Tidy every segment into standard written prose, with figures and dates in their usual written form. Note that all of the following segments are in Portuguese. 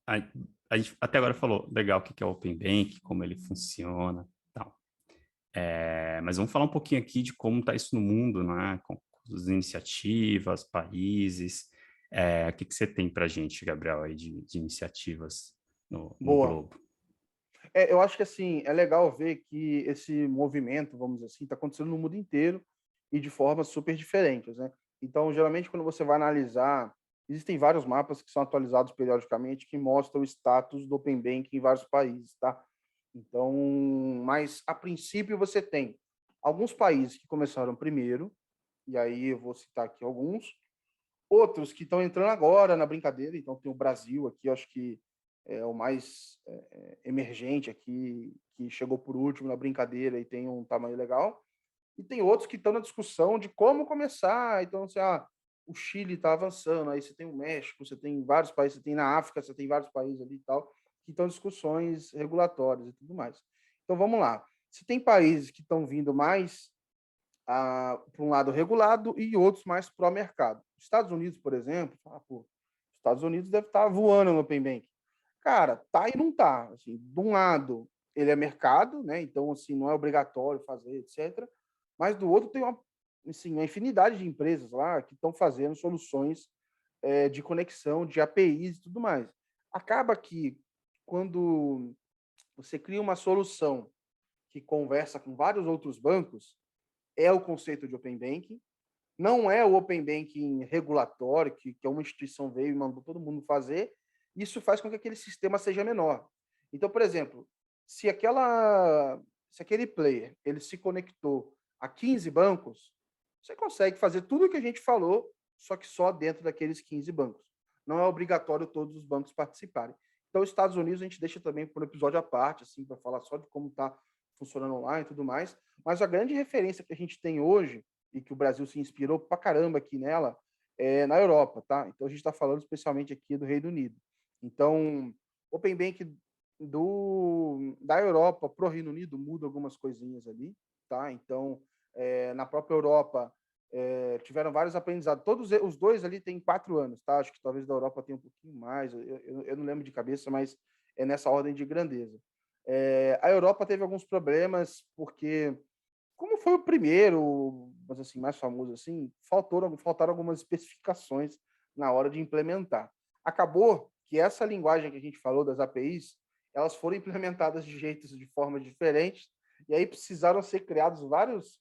a, a gente até agora falou legal o que é o Open Bank, como ele funciona, tal. Mas vamos falar um pouquinho aqui de como está isso no mundo, né? Com as iniciativas, países. O que você tem para a gente, Gabriel, aí de iniciativas no Boa. globo? Eu acho que assim, é legal ver que esse movimento, vamos dizer assim, está acontecendo no mundo inteiro e de formas super diferentes, né? Então, geralmente, quando você vai analisar, existem vários mapas que são atualizados periodicamente que mostram o status do Open Banking em vários países, tá? Então, mas a princípio você tem alguns países que começaram primeiro, e aí eu vou citar aqui alguns, outros que estão entrando agora na brincadeira, então tem o Brasil aqui, acho que é o mais emergente aqui, que chegou por último na brincadeira e tem um tamanho legal. E tem outros que estão na discussão de como começar. Então, assim, o Chile está avançando, aí você tem o México, você tem vários países, você tem na África, você tem vários países ali e tal, que estão em discussões regulatórias e tudo mais. Então, vamos lá. Se tem países que estão vindo mais para um lado regulado e outros mais pró-mercado. Estados Unidos, por exemplo, Estados Unidos deve estar voando no Open Bank. Cara, tá e não tá. Assim, de um lado, ele é mercado, né? Então, assim, não é obrigatório fazer, etc. Mas do outro tem uma infinidade de empresas lá que estão fazendo soluções de conexão, de APIs e tudo mais. Acaba que quando você cria uma solução que conversa com vários outros bancos, é o conceito de Open Banking. Não é o Open Banking regulatório, que uma instituição veio e mandou todo mundo fazer. Isso faz com que aquele sistema seja menor. Então, por exemplo, se aquele player ele se conectou a 15 bancos, você consegue fazer tudo o que a gente falou, só que só dentro daqueles 15 bancos. Não é obrigatório todos os bancos participarem. Então, os Estados Unidos a gente deixa também por um episódio à parte, assim, para falar só de como está funcionando lá e tudo mais. Mas a grande referência que a gente tem hoje, e que o Brasil se inspirou pra caramba aqui nela, é na Europa, tá? Então, a gente está falando especialmente aqui do Reino Unido. Então, Open Bank da Europa para o Reino Unido muda algumas coisinhas ali, tá? Então, na própria Europa, tiveram vários aprendizados. Todos os dois ali têm 4 anos, tá? Acho que talvez da Europa tenha um pouquinho mais, eu não lembro de cabeça, mas é nessa ordem de grandeza. A Europa teve alguns problemas, porque, como foi o primeiro, mas assim, mais famoso assim, faltaram algumas especificações na hora de implementar. Acabou que essa linguagem que a gente falou das APIs, elas foram implementadas de formas diferentes, e aí precisaram ser criados vários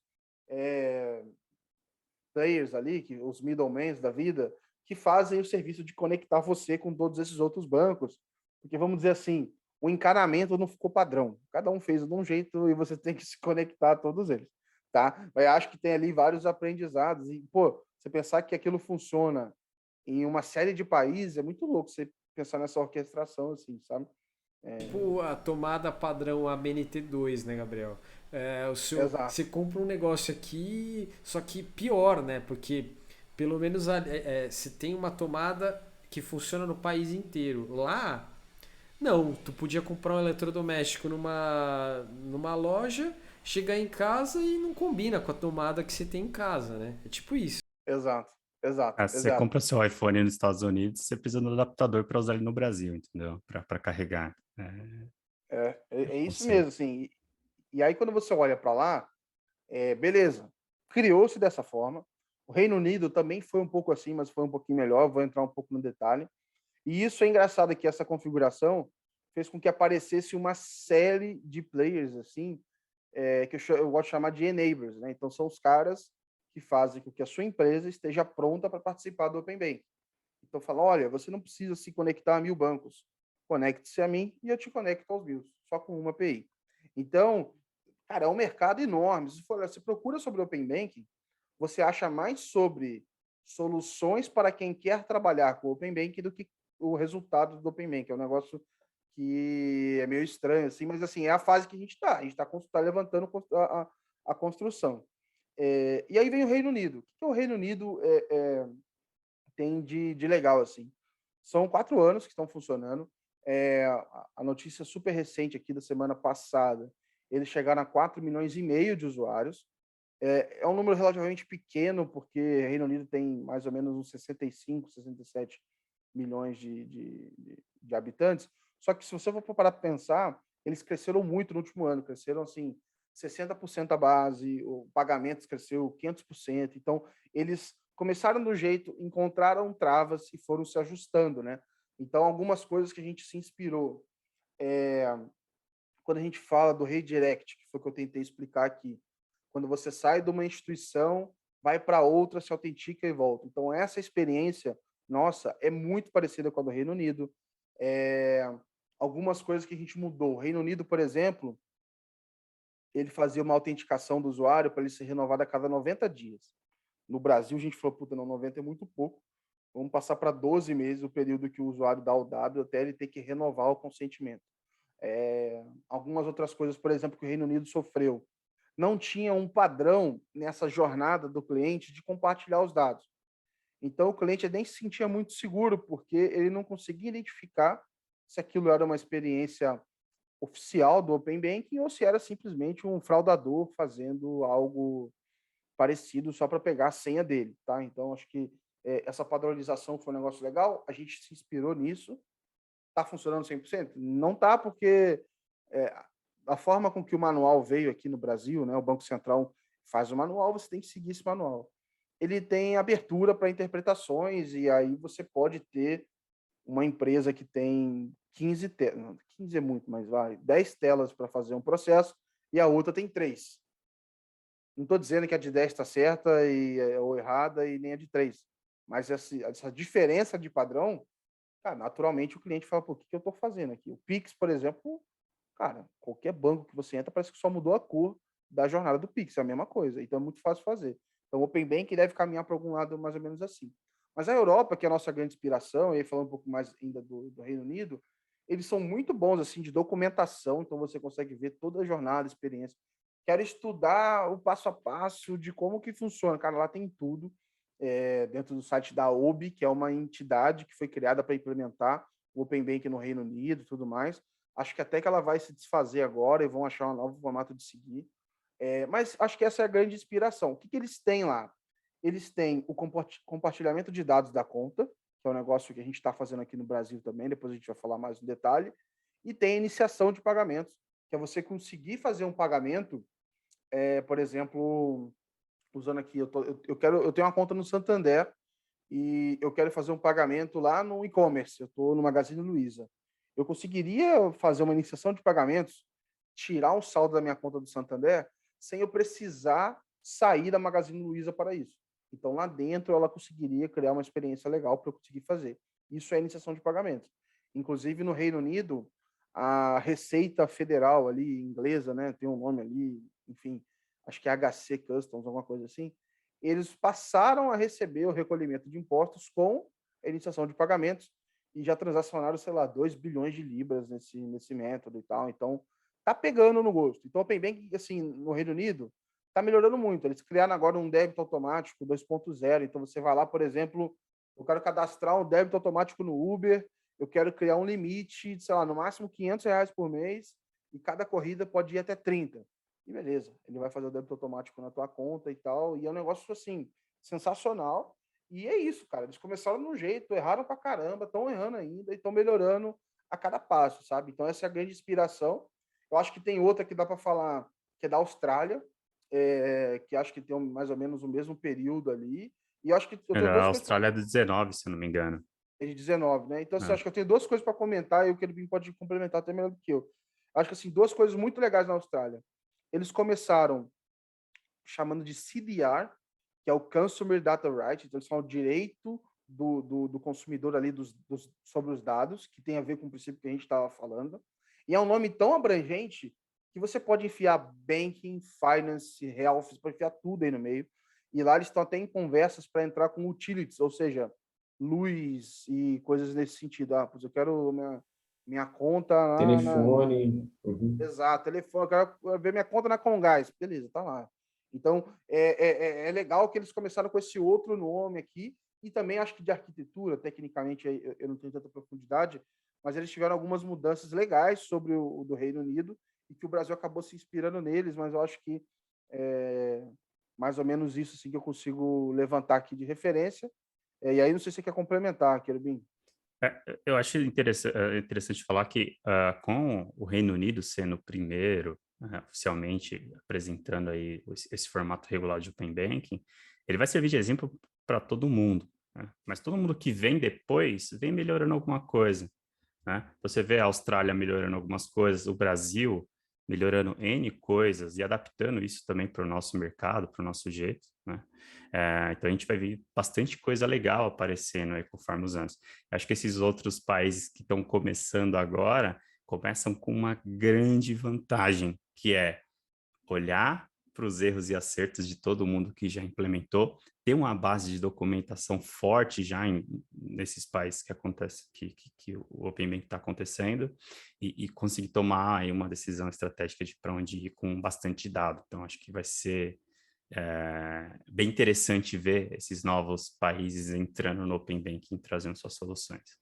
players ali, os middlemen da vida, que fazem o serviço de conectar você com todos esses outros bancos. Porque, vamos dizer assim, o encanamento não ficou padrão. Cada um fez de um jeito e você tem que se conectar a todos eles. Tá? Mas acho que tem ali vários aprendizados. E, pô, você pensar que aquilo funciona em uma série de países, é muito louco você pensar nessa orquestração, assim, sabe? Tipo a tomada padrão ABNT2, né, Gabriel? Exato. Você compra um negócio aqui, só que pior, né? Porque pelo menos você tem uma tomada que funciona no país inteiro. Lá, não, tu podia comprar um eletrodoméstico numa loja, chegar em casa e não combina com a tomada que você tem em casa, né? É tipo isso. Exato. Exato. Se você Exato. compra seu iPhone nos Estados Unidos, você precisa de um adaptador para usar ele no Brasil, entendeu? Para carregar. É o É isso mesmo, conceito. assim. E aí, quando você olha para lá, beleza, criou-se dessa forma. O Reino Unido também foi um pouco assim, mas foi um pouquinho melhor. Vou entrar um pouco no detalhe. E isso é engraçado que essa configuração fez com que aparecesse uma série de players assim, que eu gosto de chamar de enablers, né? Então são os caras que fazem com que a sua empresa esteja pronta para participar do Open Bank. Então fala, olha, você não precisa se conectar a 1000 bancos, conecte-se a mim e eu te conecto aos 1000, só com uma API. Então, cara, é um mercado enorme. Se você procura sobre Open Banking, você acha mais sobre soluções para quem quer trabalhar com Open Banking do que o resultado do Open Banking. É um negócio que é meio estranho, assim, mas assim, é a fase que a gente está. A gente está levantando a construção. E aí vem o Reino Unido. O que o Reino Unido tem de legal, assim? São 4 anos que estão funcionando. A notícia super recente aqui da semana passada, eles chegaram a 4,5 milhões de usuários. É um número relativamente pequeno, porque Reino Unido tem mais ou menos uns 65, 67 milhões de de habitantes, só que se você for parar para pensar, eles cresceram muito no último ano, cresceram assim 60% a base, o pagamento cresceu 500%, então eles começaram do jeito, encontraram travas e foram se ajustando, né? Então algumas coisas que a gente se inspirou, quando a gente fala do redirect, que foi o que eu tentei explicar aqui, quando você sai de uma instituição, vai para outra, se autentica e volta. Então, essa experiência, nossa, é muito parecida com a do Reino Unido. Algumas coisas que a gente mudou. O Reino Unido, por exemplo, ele fazia uma autenticação do usuário para ele ser renovado a cada 90 dias. No Brasil, a gente falou, puta, não, 90 é muito pouco. Vamos passar para 12 meses o período que o usuário dá o W até ele ter que renovar o consentimento. Algumas outras coisas, por exemplo, que o Reino Unido sofreu. Não tinha um padrão nessa jornada do cliente de compartilhar os dados. Então, o cliente nem se sentia muito seguro, porque ele não conseguia identificar se aquilo era uma experiência oficial do Open Banking ou se era simplesmente um fraudador fazendo algo parecido só para pegar a senha dele. Tá? Então, acho que essa padronização foi um negócio legal, a gente se inspirou nisso. Está funcionando 100%? Não está, porque a forma com que o manual veio aqui no Brasil, né, o Banco Central faz o manual, você tem que seguir esse manual. Ele tem abertura para interpretações, e aí você pode ter uma empresa que tem 15 telas, 15 é muito, mas vai, 10 telas para fazer um processo, e a outra tem 3. Não estou dizendo que a de 10 está certa ou errada, e nem a de 3. Mas essa diferença de padrão, cara, naturalmente o cliente fala, pô, o que eu estou fazendo aqui? O Pix, por exemplo, cara, qualquer banco que você entra parece que só mudou a cor da jornada do Pix, é a mesma coisa. Então é muito fácil fazer. Então o Open Banking deve caminhar para algum lado mais ou menos assim. Mas a Europa, que é a nossa grande inspiração, e aí falando um pouco mais ainda do Reino Unido, eles são muito bons assim de documentação, então você consegue ver toda a jornada, a experiência. Quero estudar o passo a passo de como que funciona. Cara, lá tem tudo. Dentro do site da OBI, que é uma entidade que foi criada para implementar o Open Banking no Reino Unido e tudo mais. Acho que até que ela vai se desfazer agora e vão achar um novo formato de seguir. Mas acho que essa é a grande inspiração. O que eles têm lá? Eles têm o compartilhamento de dados da conta, que é um negócio que a gente está fazendo aqui no Brasil também, depois a gente vai falar mais no detalhe, e tem a iniciação de pagamentos, que é você conseguir fazer um pagamento, por exemplo, usando aqui, eu tenho uma conta no Santander e eu quero fazer um pagamento lá no e-commerce, eu estou no Magazine Luiza. Eu conseguiria fazer uma iniciação de pagamentos, tirar um saldo da minha conta do Santander, sem eu precisar sair da Magazine Luiza para isso. Então, lá dentro, ela conseguiria criar uma experiência legal para eu conseguir fazer. Isso é iniciação de pagamentos. Inclusive, no Reino Unido, a Receita Federal ali, inglesa, né, tem um nome ali, enfim, acho que é HC Customs, alguma coisa assim, eles passaram a receber o recolhimento de impostos com a iniciação de pagamentos e já transacionaram, sei lá, 2 bilhões de libras nesse método e tal. Então, tá pegando no gosto. Então, o Open Banking, assim, no Reino Unido, tá melhorando muito. Eles criaram agora um débito automático 2.0. Então, você vai lá, por exemplo, eu quero cadastrar um débito automático no Uber, eu quero criar um limite de, sei lá, no máximo R$ 500 por mês, e cada corrida pode ir até 30. E beleza, ele vai fazer o débito automático na tua conta e tal, e é um negócio, assim, sensacional. E é isso, cara, eles começaram no jeito, erraram pra caramba, estão errando ainda e estão melhorando a cada passo, sabe? Então essa é a grande inspiração. Eu acho que tem outra que dá para falar, que é da Austrália, que acho que tem mais ou menos o mesmo período ali, e eu acho que eu tenho A duas coisas Austrália é do 19, se eu não me engano. de 19, né? Então, assim, É. acho que eu tenho duas coisas para comentar e o Kelvin pode complementar até melhor do que eu. Acho que, assim, duas coisas muito legais na Austrália. Eles começaram chamando de CDR, que é o Consumer Data Right, então eles falam direito do consumidor ali sobre os dados, que tem a ver com o princípio que a gente estava falando. E é um nome tão abrangente que você pode enfiar banking, finance, health, você pode enfiar tudo aí no meio. E lá eles estão até em conversas para entrar com utilities, ou seja, luz e coisas nesse sentido. Ah, pois eu quero minha conta lá Telefone. Uhum. Exato, telefone, eu quero ver minha conta na Congás. Beleza, tá lá. Então, é legal que eles começaram com esse outro nome aqui, e também acho que de arquitetura, tecnicamente, eu não tenho tanta profundidade, mas eles tiveram algumas mudanças legais sobre o do Reino Unido, e que o Brasil acabou se inspirando neles, mas eu acho que mais ou menos isso assim, que eu consigo levantar aqui de referência. E aí, não sei se você quer complementar, Querubim. Eu acho interessante falar que com o Reino Unido sendo o primeiro, oficialmente apresentando aí esse formato regular de Open Banking, ele vai servir de exemplo para todo mundo, né? Mas todo mundo que vem depois vem melhorando alguma coisa, né? Você vê a Austrália melhorando algumas coisas, o Brasil melhorando N coisas e adaptando isso também para o nosso mercado, para o nosso jeito, né? Então a gente vai ver bastante coisa legal aparecendo aí conforme os anos. Acho que esses outros países que estão começando agora começam com uma grande vantagem, que é olhar para os erros e acertos de todo mundo que já implementou, ter uma base de documentação forte já nesses países que acontece, que o Open Bank está acontecendo, e conseguir tomar aí uma decisão estratégica de para onde ir com bastante dado. Então, acho que vai ser bem interessante ver esses novos países entrando no Open Banking, trazendo suas soluções.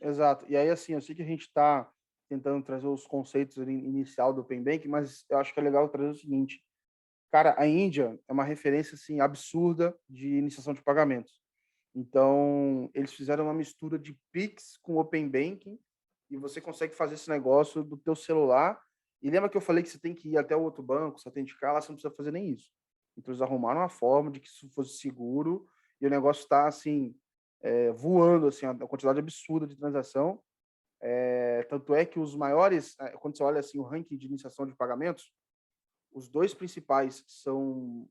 Exato. E aí, assim, eu sei que a gente está tentando trazer os conceitos inicial do Open Banking, mas eu acho que é legal trazer o seguinte. Cara, a Índia é uma referência, assim, absurda de iniciação de pagamentos. Então, eles fizeram uma mistura de Pix com Open Banking e você consegue fazer esse negócio do teu celular. E lembra que eu falei que você tem que ir até o outro banco, se autenticar lá, você não precisa fazer nem isso. Então, eles arrumaram uma forma de que isso fosse seguro e o negócio está, assim, voando, assim, a quantidade absurda de transação. Tanto é que os maiores, quando você olha assim, o ranking de iniciação de pagamentos, os dois principais são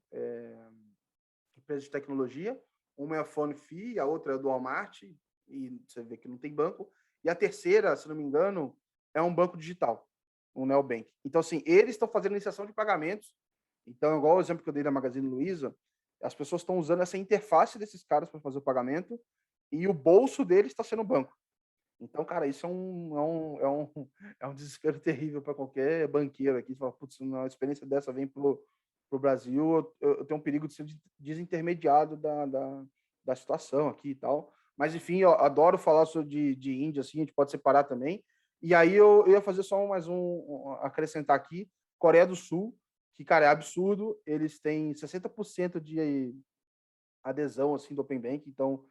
empresas de tecnologia. Uma é a PhoneFi, a outra é a do Walmart, e você vê que não tem banco. E a terceira, se não me engano, é um banco digital, um neobank. Então, assim, eles estão fazendo iniciação de pagamentos. Então, igual o exemplo que eu dei da Magazine Luiza, as pessoas estão usando essa interface desses caras para fazer o pagamento e o bolso deles está sendo o banco. Então, cara, isso é um desespero terrível para qualquer banqueiro aqui. Você fala, putz, uma experiência dessa vem para o Brasil, eu tenho um perigo de ser desintermediado da situação aqui e tal. Mas, enfim, eu adoro falar sobre de Índia, assim, a gente pode separar também. E aí eu ia fazer só mais acrescentar aqui, Coreia do Sul, que, cara, é absurdo, eles têm 60% de adesão, assim, do Open Bank, então,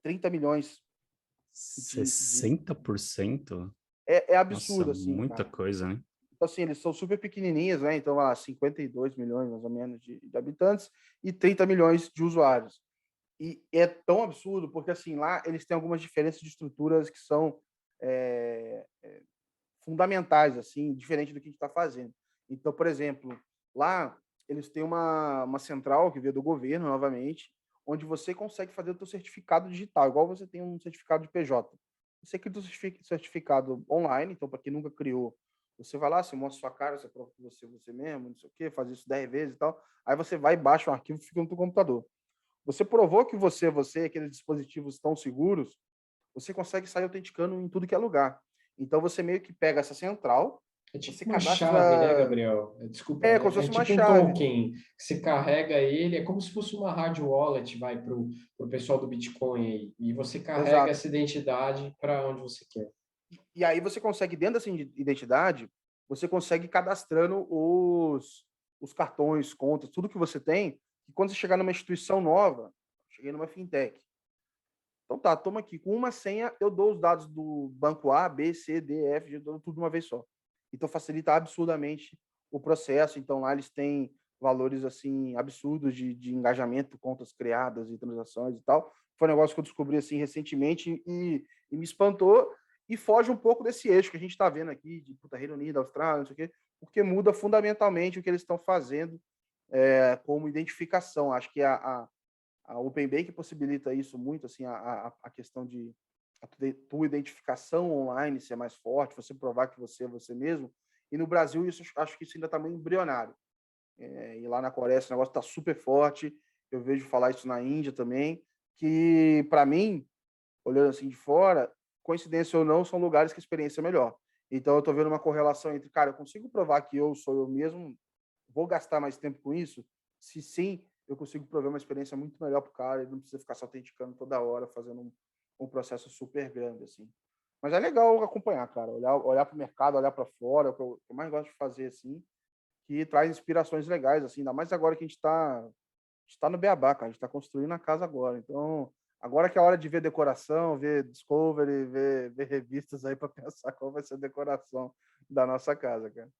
30 milhões de 60%? Nossa, absurdo, assim, muita cara. coisa, né? Então, assim, eles são super pequenininhos, né? Então, 52 milhões, mais ou menos, de habitantes e 30 milhões de usuários. E é tão absurdo, porque, assim, lá eles têm algumas diferenças de estruturas que são fundamentais, assim, diferente do que a gente está fazendo. Então, por exemplo, lá eles têm uma central que veio do governo, novamente, onde você consegue fazer o seu certificado digital, igual você tem um certificado de PJ. Você cria o certificado online, então, para quem nunca criou, você vai lá, você mostra sua cara, você prova que você mesmo, não sei o quê, faz isso 10 vezes e tal. Aí você vai e baixa um arquivo e fica no seu computador. Você provou que você e aqueles dispositivos estão seguros, você consegue sair autenticando em tudo que é lugar. Então você meio que pega essa central, É você tipo uma chave, né, cadastra. Gabriel? Desculpa, Como se é fosse uma tipo um chave. token. Você carrega ele, é como se fosse uma hard wallet, vai para o pessoal do Bitcoin aí. E você carrega Exato. essa identidade para onde você quer. E aí você consegue, dentro dessa identidade, você consegue ir cadastrando os cartões, contas, tudo que você tem. E quando você chegar numa instituição nova, cheguei numa fintech. Então tá, toma aqui. Com uma senha, eu dou os dados do banco A, B, C, D, F, eu dou tudo de uma vez só. Então facilita absurdamente o processo. Então lá eles têm valores assim absurdos de engajamento, contas criadas e transações e tal. Foi um negócio que eu descobri assim recentemente e me espantou e foge um pouco desse eixo que a gente está vendo aqui de Reino Unido, Austrália, não sei o quê, porque muda fundamentalmente o que eles estão fazendo como identificação. Acho que a Open Bank possibilita isso muito, assim, a questão de a tua identificação online ser mais forte, você provar que você é você mesmo. E no Brasil, isso acho que isso ainda está meio embrionário. E lá na Coreia, esse negócio está super forte. Eu vejo falar isso na Índia também, que, para mim, olhando assim de fora, coincidência ou não, são lugares que a experiência é melhor. Então, eu estou vendo uma correlação entre, cara, eu consigo provar que eu sou eu mesmo, vou gastar mais tempo com isso? Se sim, eu consigo prover uma experiência muito melhor para o cara, ele não precisa ficar se autenticando toda hora, fazendo um processo super grande, assim. Mas é legal acompanhar, cara, olhar para o mercado, olhar para fora, é o que eu mais gosto de fazer, assim, que traz inspirações legais, assim, ainda mais agora que a gente está no beabá, cara, a gente está construindo a casa agora, então Agora que é a hora de ver decoração, ver Discovery, ver revistas aí para pensar qual vai ser a decoração da nossa casa, cara.